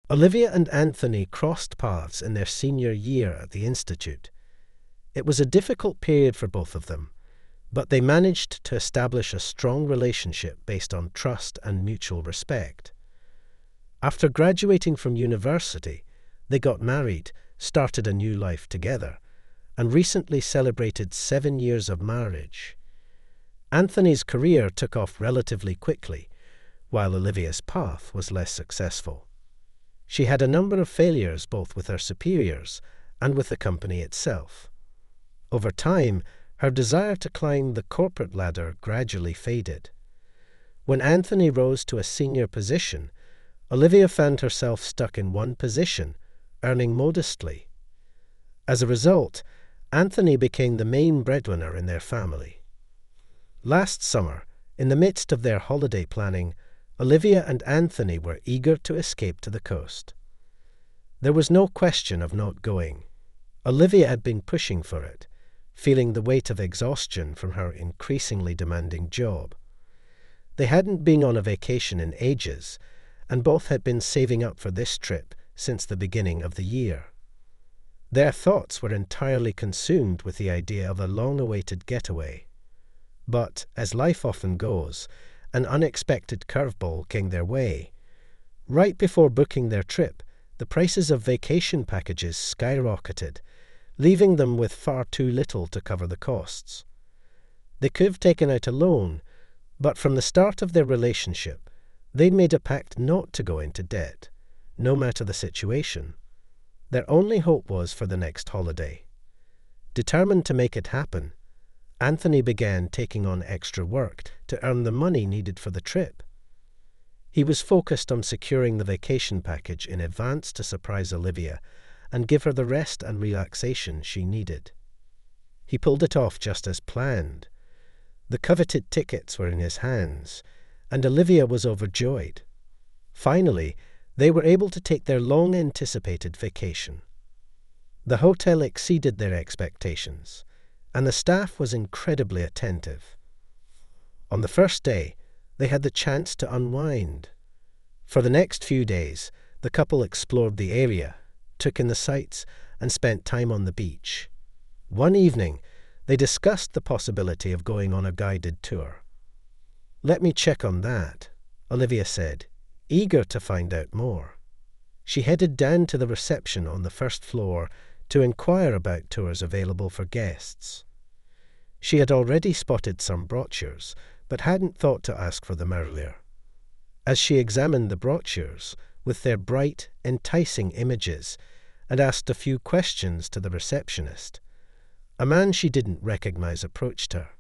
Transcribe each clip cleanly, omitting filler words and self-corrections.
Olivia and Anthony crossed paths in their senior year at the Institute. It was a difficult period for both of them, but they managed to establish a strong relationship based on trust and mutual respect. After graduating from university, they got married, started a new life together, and recently celebrated 7 years of marriage. Anthony's career took off relatively quickly, while Olivia's path was less successful. She had a number of failures both with her superiors and with the company itself. Over time, her desire to climb the corporate ladder gradually faded. When Anthony rose to a senior position, Olivia found herself stuck in one position, earning modestly. As a result, Anthony became the main breadwinner in their family. Last summer, in the midst of their holiday planning, Olivia and Anthony were eager to escape to the coast. There was no question of not going. Olivia had been pushing for it, feeling the weight of exhaustion from her increasingly demanding job. They hadn't been on a vacation in ages, and both had been saving up for this trip since the beginning of the year. Their thoughts were entirely consumed with the idea of a long-awaited getaway. But, as life often goes, an unexpected curveball came their way. Right before booking their trip, the prices of vacation packages skyrocketed, leaving them with far too little to cover the costs. They could have taken out a loan, but from the start of their relationship, they'd made a pact not to go into debt, no matter the situation. Their only hope was for the next holiday. Determined to make it happen, Anthony began taking on extra work to earn the money needed for the trip. He was focused on securing the vacation package in advance to surprise Olivia and give her the rest and relaxation she needed. He pulled it off just as planned. The coveted tickets were in his hands, and Olivia was overjoyed. Finally, they were able to take their long-anticipated vacation. The hotel exceeded their expectations, and the staff was incredibly attentive. On the first day, they had the chance to unwind. For the next few days, the couple explored the area, took in the sights, and spent time on the beach. One evening, they discussed the possibility of going on a guided tour. "Let me check on that," Olivia said, eager to find out more. She headed down to the reception on the first floor to inquire about tours available for guests. She had already spotted some brochures, but hadn't thought to ask for them earlier. As she examined the brochures, with their bright, enticing images, and asked a few questions to the receptionist, a man she didn't recognize approached her.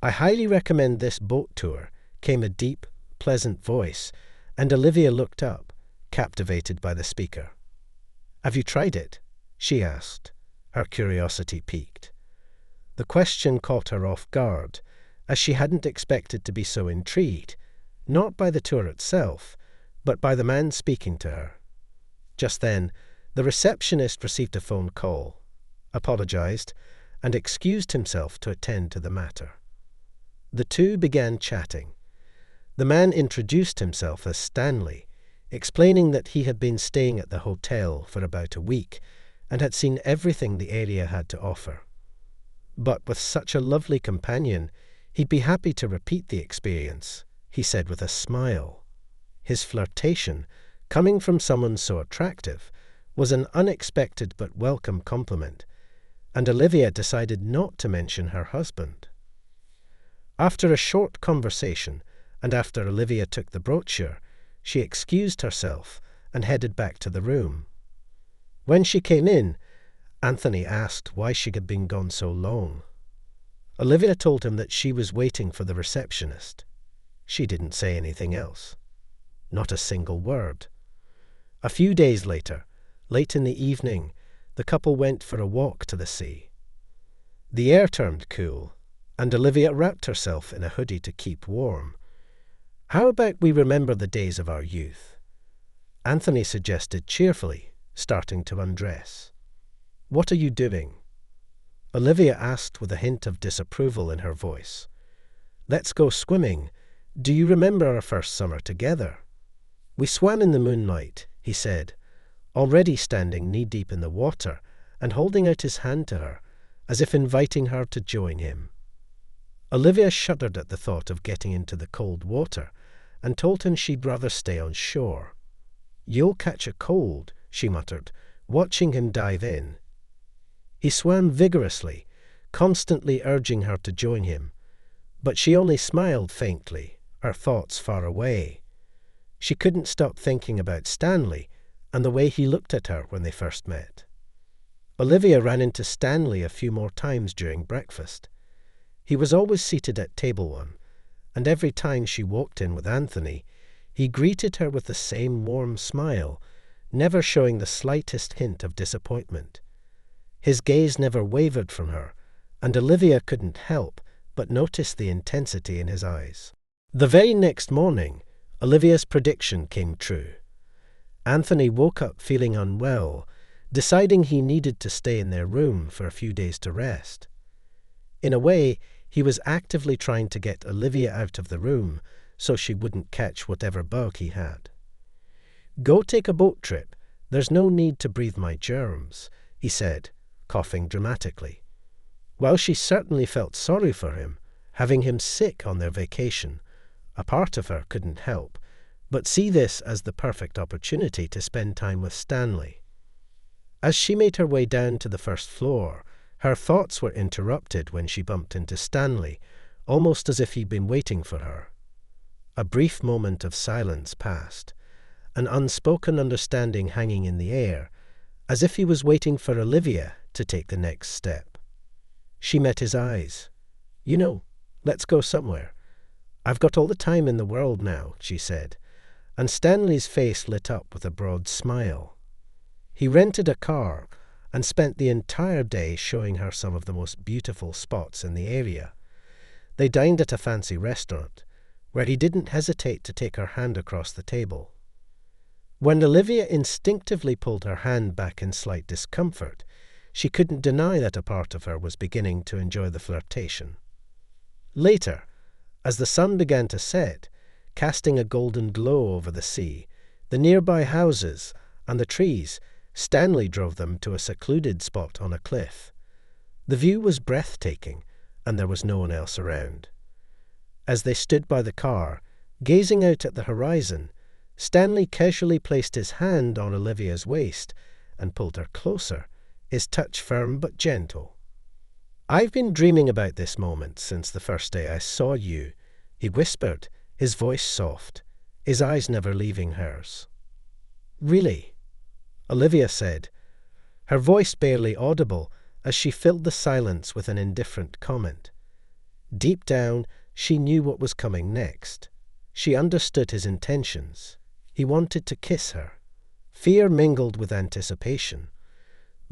"I highly recommend this boat tour," came a deep, pleasant voice, and Olivia looked up, captivated by the speaker. "Have you tried it?" she asked, her curiosity piqued. The question caught her off guard, as she hadn't expected to be so intrigued, not by the tour itself, but by the man speaking to her. Just then, the receptionist received a phone call, apologized, and excused himself to attend to the matter. The two began chatting. The man introduced himself as Stanley, explaining that he had been staying at the hotel for about a week and had seen everything the area had to offer. But with such a lovely companion, he'd be happy to repeat the experience, he said with a smile. His flirtation, coming from someone so attractive, was an unexpected but welcome compliment, and Olivia decided not to mention her husband. After a short conversation, and after Olivia took the brochure, she excused herself and headed back to the room. When she came in, Anthony asked why she had been gone so long. Olivia told him that she was waiting for the receptionist. She didn't say anything else. Not a single word. A few days later, late in the evening, the couple went for a walk to the sea. The air turned cool, and Olivia wrapped herself in a hoodie to keep warm. "How about we remember the days of our youth?" Anthony suggested cheerfully, starting to undress. "What are you doing?" Olivia asked with a hint of disapproval in her voice. "Let's go swimming. Do you remember our first summer together? We swam in the moonlight," he said, already standing knee-deep in the water and holding out his hand to her, as if inviting her to join him. Olivia shuddered at the thought of getting into the cold water and told him she'd rather stay on shore. "You'll catch a cold," she muttered, watching him dive in. He swam vigorously, constantly urging her to join him, but she only smiled faintly, her thoughts far away. She couldn't stop thinking about Stanley and the way he looked at her when they first met. Olivia ran into Stanley a few more times during breakfast. He was always seated at table one, and every time she walked in with Anthony, he greeted her with the same warm smile, never showing the slightest hint of disappointment. His gaze never wavered from her, and Olivia couldn't help but notice the intensity in his eyes. The very next morning, Olivia's prediction came true. Anthony woke up feeling unwell, deciding he needed to stay in their room for a few days to rest. In a way, he was actively trying to get Olivia out of the room so she wouldn't catch whatever bug he had. "Go take a boat trip. There's no need to breathe my germs," he said, coughing dramatically. While she certainly felt sorry for him, having him sick on their vacation, a part of her couldn't help but see this as the perfect opportunity to spend time with Stanley. As she made her way down to the first floor, her thoughts were interrupted when she bumped into Stanley, almost as if he'd been waiting for her. A brief moment of silence passed, an unspoken understanding hanging in the air, as if he was waiting for Olivia to take the next step. She met his eyes. "You know, let's go somewhere. I've got all the time in the world now," she said, and Stanley's face lit up with a broad smile. He rented a car and spent the entire day showing her some of the most beautiful spots in the area. They dined at a fancy restaurant, where he didn't hesitate to take her hand across the table. When Olivia instinctively pulled her hand back in slight discomfort, she couldn't deny that a part of her was beginning to enjoy the flirtation. Later, as the sun began to set, casting a golden glow over the sea, the nearby houses, and the trees, Stanley drove them to a secluded spot on a cliff. The view was breathtaking, and there was no one else around. As they stood by the car, gazing out at the horizon, Stanley casually placed his hand on Olivia's waist and pulled her closer, his touch firm but gentle. "I've been dreaming about this moment since the first day I saw you," he whispered, his voice soft, his eyes never leaving hers. "Really?" Olivia said, her voice barely audible as she filled the silence with an indifferent comment. Deep down, she knew what was coming next. She understood his intentions. He wanted to kiss her. Fear mingled with anticipation.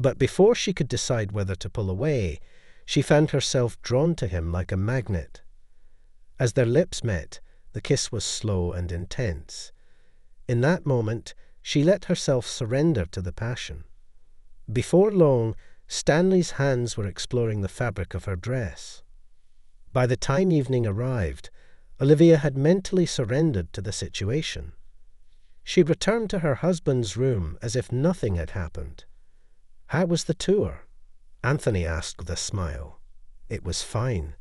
But before she could decide whether to pull away, she found herself drawn to him like a magnet. As their lips met, the kiss was slow and intense. In that moment, she let herself surrender to the passion. Before long, Stanley's hands were exploring the fabric of her dress. By the time evening arrived, Olivia had mentally surrendered to the situation. She returned to her husband's room as if nothing had happened. "How was the tour?" Anthony asked with a smile. "It was fine.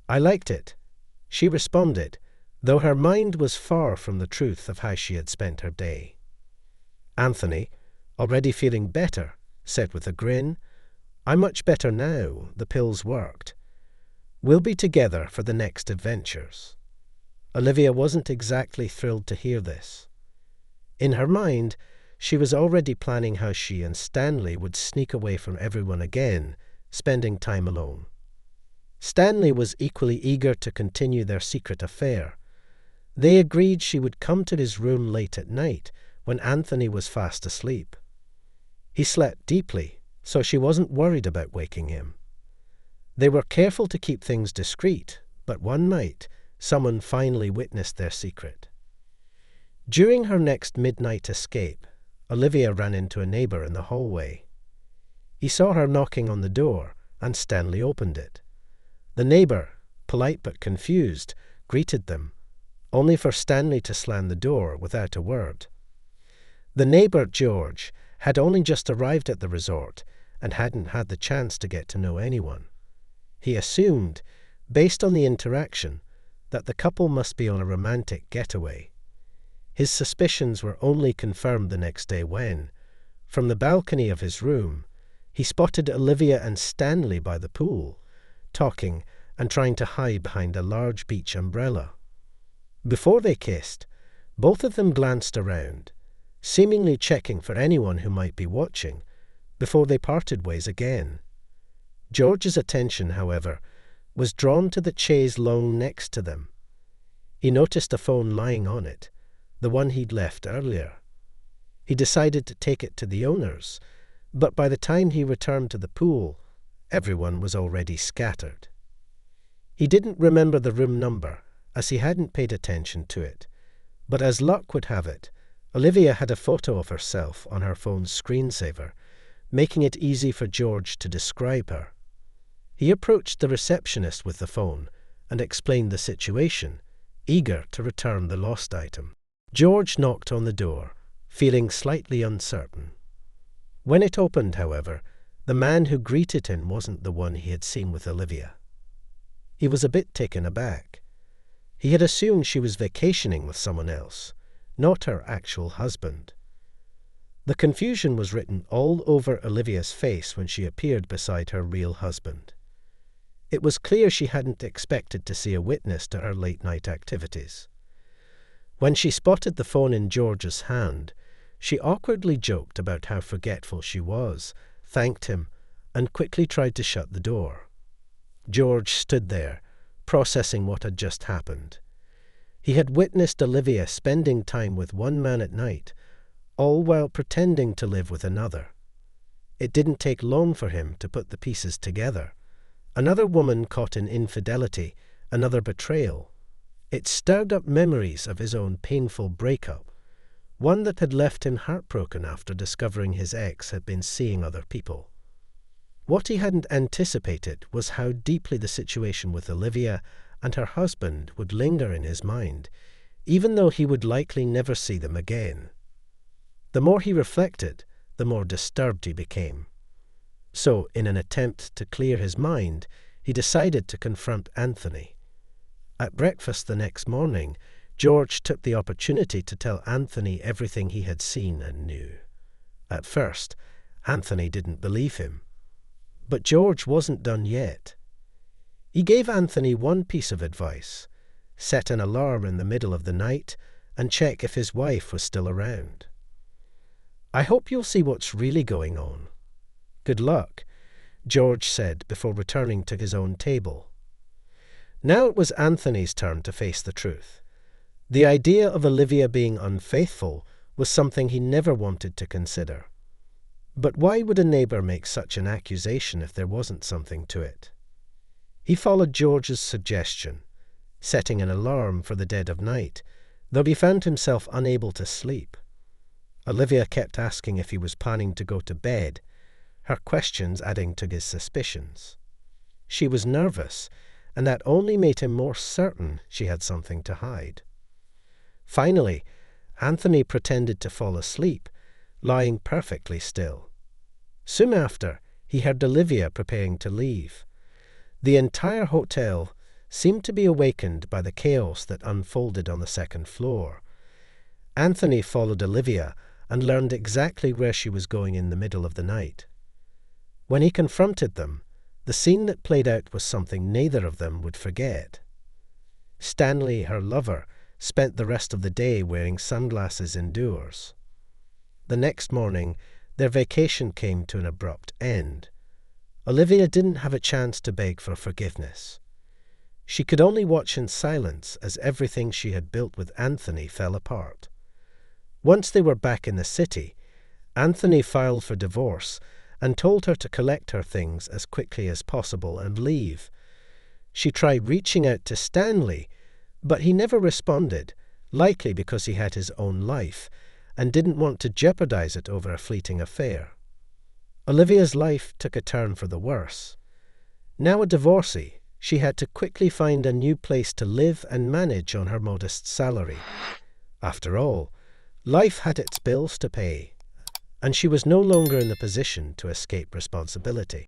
I liked it," she responded, though her mind was far from the truth of how she had spent her day. Anthony, already feeling better, said with a grin, "I'm much better now. The pills worked. We'll be together for the next adventures." Olivia wasn't exactly thrilled to hear this. In her mind, she was already planning how she and Stanley would sneak away from everyone again, spending time alone. Stanley was equally eager to continue their secret affair. They agreed she would come to his room late at night when Anthony was fast asleep. He slept deeply, so she wasn't worried about waking him. They were careful to keep things discreet, but one night, someone finally witnessed their secret. During her next midnight escape, Olivia ran into a neighbor in the hallway. He saw her knocking on the door, and Stanley opened it. The neighbor, polite but confused, greeted them, only for Stanley to slam the door without a word. The neighbour, George, had only just arrived at the resort and hadn't had the chance to get to know anyone. He assumed, based on the interaction, that the couple must be on a romantic getaway. His suspicions were only confirmed the next day when, from the balcony of his room, he spotted Olivia and Stanley by the pool, talking and trying to hide behind a large beach umbrella. Before they kissed, both of them glanced around, seemingly checking for anyone who might be watching, before they parted ways again. George's attention, however, was drawn to the chaise longue next to them. He noticed a phone lying on it, the one he'd left earlier. He decided to take it to the owners, but by the time he returned to the pool, everyone was already scattered. He didn't remember the room number, as he hadn't paid attention to it, but as luck would have it, Olivia had a photo of herself on her phone's screensaver, making it easy for George to describe her. He approached the receptionist with the phone and explained the situation, eager to return the lost item. George knocked on the door, feeling slightly uncertain. When it opened, however, the man who greeted him wasn't the one he had seen with Olivia. He was a bit taken aback. He had assumed she was vacationing with someone else, not her actual husband. The confusion was written all over Olivia's face when she appeared beside her real husband. It was clear she hadn't expected to see a witness to her late-night activities. When she spotted the phone in George's hand, she awkwardly joked about how forgetful she was, thanked him, and quickly tried to shut the door. George stood there, processing what had just happened. He had witnessed Olivia spending time with one man at night, all while pretending to live with another. It didn't take long for him to put the pieces together. Another woman caught in infidelity, another betrayal. It stirred up memories of his own painful breakup, one that had left him heartbroken after discovering his ex had been seeing other people. What he hadn't anticipated was how deeply the situation with Olivia and her husband would linger in his mind, even though he would likely never see them again. The more he reflected, the more disturbed he became. So, in an attempt to clear his mind, he decided to confront Anthony. At breakfast the next morning, George took the opportunity to tell Anthony everything he had seen and knew. At first, Anthony didn't believe him. But George wasn't done yet. He gave Anthony one piece of advice: set an alarm in the middle of the night and check if his wife was still around. "I hope you'll see what's really going on." "Good luck," George said before returning to his own table. Now it was Anthony's turn to face the truth. The idea of Olivia being unfaithful was something he never wanted to consider. But why would a neighbour make such an accusation if there wasn't something to it? He followed George's suggestion, setting an alarm for the dead of night, though he found himself unable to sleep. Olivia kept asking if he was planning to go to bed, her questions adding to his suspicions. She was nervous, and that only made him more certain she had something to hide. Finally, Anthony pretended to fall asleep, lying perfectly still. Soon after, he heard Olivia preparing to leave. The entire hotel seemed to be awakened by the chaos that unfolded on the second floor. Anthony followed Olivia and learned exactly where she was going in the middle of the night. When he confronted them, the scene that played out was something neither of them would forget. Stanley, her lover, spent the rest of the day wearing sunglasses indoors. The next morning, their vacation came to an abrupt end. Olivia didn't have a chance to beg for forgiveness. She could only watch in silence as everything she had built with Anthony fell apart. Once they were back in the city, Anthony filed for divorce and told her to collect her things as quickly as possible and leave. She tried reaching out to Stanley, but he never responded, likely because he had his own life and didn't want to jeopardize it over a fleeting affair. Olivia's life took a turn for the worse. Now a divorcee, she had to quickly find a new place to live and manage on her modest salary. After all, Life had its bills to pay, and she was no longer in the position to escape responsibility.